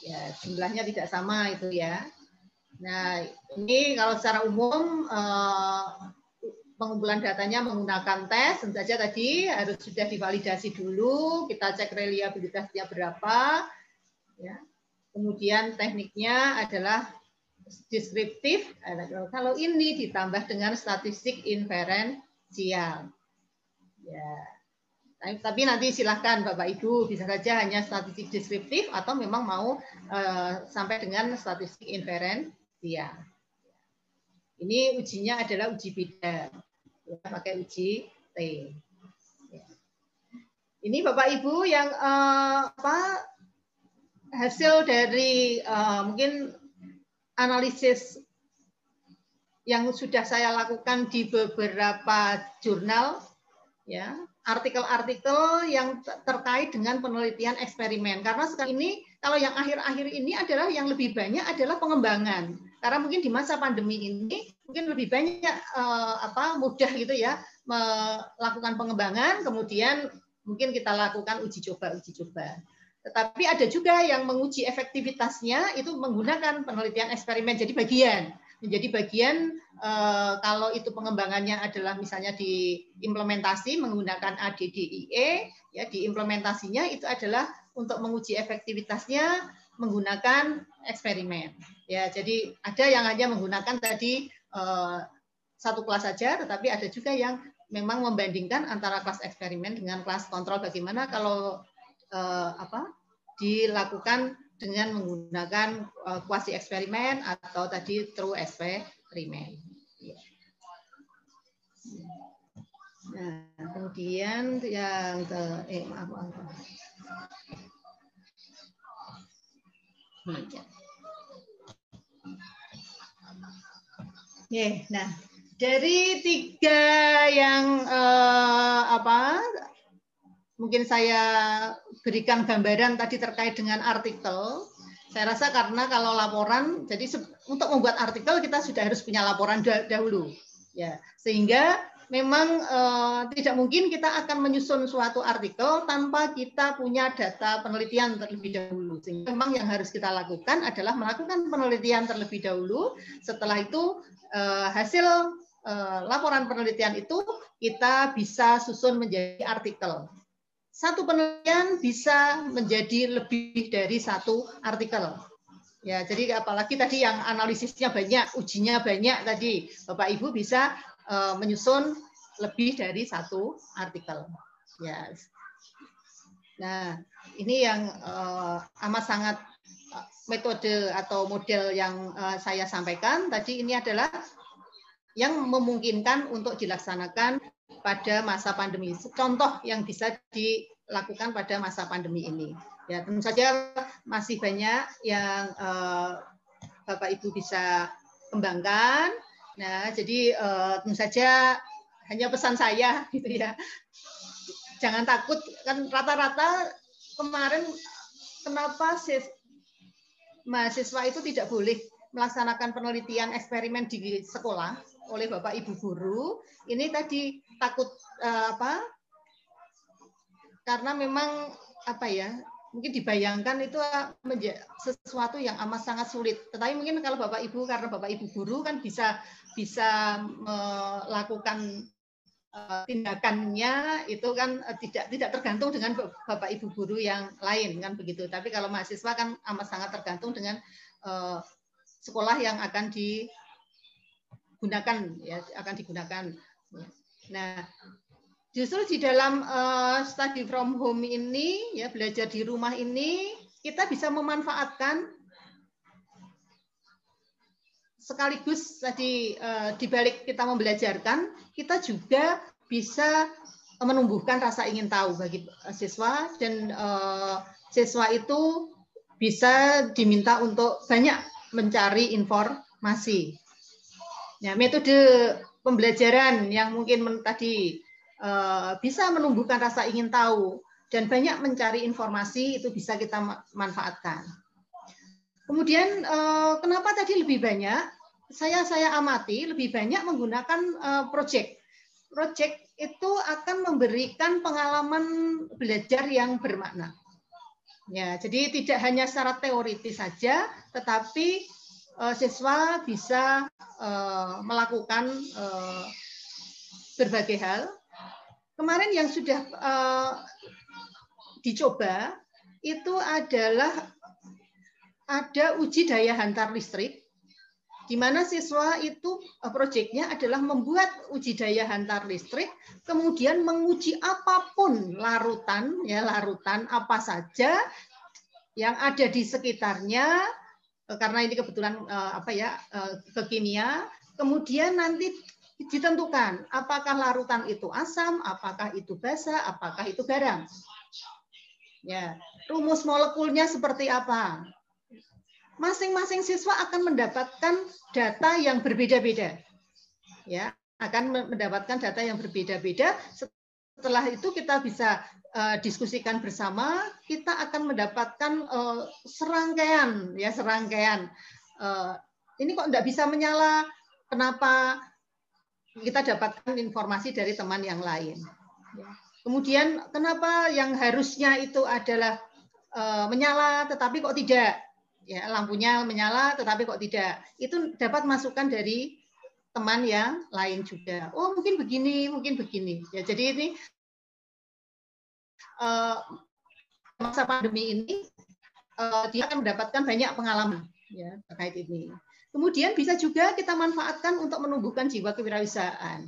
Ya, jumlahnya tidak sama itu ya. Nah, ini kalau secara umum pengumpulan datanya menggunakan tes, tentu saja tadi harus sudah divalidasi dulu, kita cek reliabilitasnya berapa, ya. Kemudian tekniknya adalah deskriptif, kalau ini ditambah dengan statistik inferensial. Ya. Tapi nanti silahkan Bapak Ibu, bisa saja hanya statistik deskriptif atau memang mau sampai dengan statistik inferensial. Ini ujinya adalah uji bidang, ya, pakai uji T. Ya. Ini Bapak Ibu yang hasil dari mungkin analisis yang sudah saya lakukan di beberapa jurnal, ya, artikel-artikel yang terkait dengan penelitian eksperimen. Karena sekarang ini kalau yang akhir-akhir ini adalah yang lebih banyak adalah pengembangan. Karena mungkin di masa pandemi ini mungkin lebih banyak mudah gitu ya melakukan pengembangan, kemudian mungkin kita lakukan uji coba. Tetapi ada juga yang menguji efektivitasnya itu menggunakan penelitian eksperimen menjadi bagian kalau itu pengembangannya adalah misalnya diimplementasi menggunakan ADDIE, ya diimplementasinya itu adalah untuk menguji efektivitasnya menggunakan eksperimen. Ya, jadi ada yang hanya menggunakan tadi satu kelas saja, tetapi ada juga yang memang membandingkan antara kelas eksperimen dengan kelas kontrol. Bagaimana kalau dilakukan dengan menggunakan kuasi eksperimen atau tadi true eksperimen. Nah, kemudian yang nah dari tiga yang mungkin saya berikan gambaran tadi terkait dengan artikel. Saya rasa karena kalau laporan, jadi untuk membuat artikel kita sudah harus punya laporan dahulu, ya. Sehingga memang tidak mungkin kita akan menyusun suatu artikel tanpa kita punya data penelitian terlebih dahulu. Sehingga memang yang harus kita lakukan adalah melakukan penelitian terlebih dahulu. Setelah itu hasil laporan penelitian itu kita bisa susun menjadi artikel. Satu penelitian bisa menjadi lebih dari satu artikel. Ya, jadi apalagi tadi yang analisisnya banyak, ujinya banyak tadi, Bapak Ibu bisa menyusun lebih dari satu artikel. Ya. Nah, ini yang amat sangat metode atau model yang saya sampaikan tadi ini adalah yang memungkinkan untuk dilaksanakan pada masa pandemi. Contoh yang bisa dilakukan pada masa pandemi ini. Ya, tentu saja masih banyak yang Bapak Ibu bisa kembangkan. Nah, jadi tentu saja hanya pesan saya gitu ya. Jangan takut, kan rata-rata kemarin kenapa mahasiswa itu tidak boleh melaksanakan penelitian eksperimen di sekolah oleh Bapak Ibu guru. Ini tadi takut karena memang mungkin dibayangkan itu menjadi sesuatu yang amat sangat sulit. Tetapi mungkin kalau Bapak Ibu, karena Bapak Ibu guru kan bisa melakukan tindakannya itu kan tidak tergantung dengan Bapak Ibu guru yang lain kan begitu. Tapi kalau mahasiswa kan amat sangat tergantung dengan sekolah yang akan digunakan, ya akan digunakan. Nah, justru di dalam study from home ini, ya belajar di rumah ini, kita bisa memanfaatkan sekaligus tadi di balik kita membelajarkan, kita juga bisa menumbuhkan rasa ingin tahu bagi siswa, dan siswa itu bisa diminta untuk banyak mencari informasi. Ya, metode pembelajaran yang mungkin tadi bisa menumbuhkan rasa ingin tahu dan banyak mencari informasi itu bisa kita manfaatkan. Kemudian kenapa tadi lebih banyak? Saya amati lebih banyak menggunakan project. Project itu akan memberikan pengalaman belajar yang bermakna. Ya, jadi tidak hanya secara teoritis saja, tetapi siswa bisa melakukan berbagai hal. Kemarin yang sudah dicoba itu adalah ada uji daya hantar listrik, di mana siswa itu proyeknya adalah membuat uji daya hantar listrik, kemudian menguji apapun larutan, ya larutan apa saja yang ada di sekitarnya, karena ini kebetulan ke kimia, kemudian nanti ditentukan apakah larutan itu asam, apakah itu basa, apakah itu garam. Ya, rumus molekulnya seperti apa? Masing-masing siswa akan mendapatkan data yang berbeda-beda. Ya, akan mendapatkan data yang berbeda-beda. Setelah itu kita bisa diskusikan bersama, kita akan mendapatkan serangkaian. Ini kok enggak bisa menyala, kenapa? Kita dapatkan informasi dari teman yang lain. Kemudian kenapa yang harusnya itu adalah menyala tetapi kok tidak? Ya, lampunya menyala tetapi kok tidak? Itu dapat masukan dari teman yang lain juga. Oh, mungkin begini, mungkin begini. Ya, jadi ini masa pandemi ini dia akan mendapatkan banyak pengalaman ya terkait ini. Kemudian bisa juga kita manfaatkan untuk menumbuhkan jiwa kewirausahaan.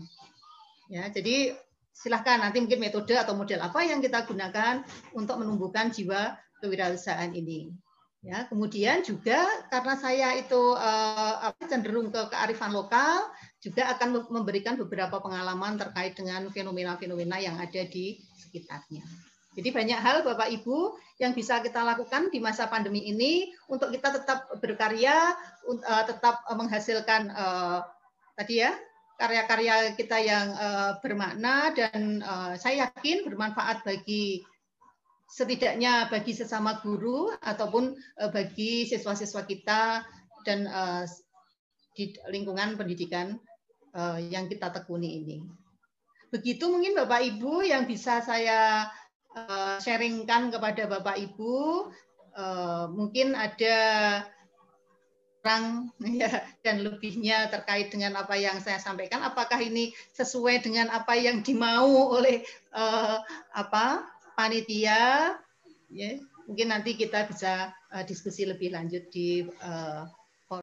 Ya, jadi silahkan nanti mungkin metode atau model apa yang kita gunakan untuk menumbuhkan jiwa kewirausahaan ini. Ya, kemudian juga karena saya itu cenderung ke kearifan lokal, juga akan memberikan beberapa pengalaman terkait dengan fenomena-fenomena yang ada di sekitarnya. Jadi banyak hal Bapak Ibu yang bisa kita lakukan di masa pandemi ini untuk kita tetap berkarya, tetap menghasilkan tadi ya karya-karya kita yang bermakna, dan saya yakin bermanfaat bagi setidaknya bagi sesama guru ataupun bagi siswa-siswa kita dan di lingkungan pendidikan yang kita tekuni ini. Begitu mungkin Bapak Ibu yang bisa saya sharingkan kepada Bapak Ibu. Mungkin ada kurang ya, dan lebihnya terkait dengan apa yang saya sampaikan. Apakah ini sesuai dengan apa yang dimau oleh panitia? Ya, mungkin nanti kita bisa diskusi lebih lanjut di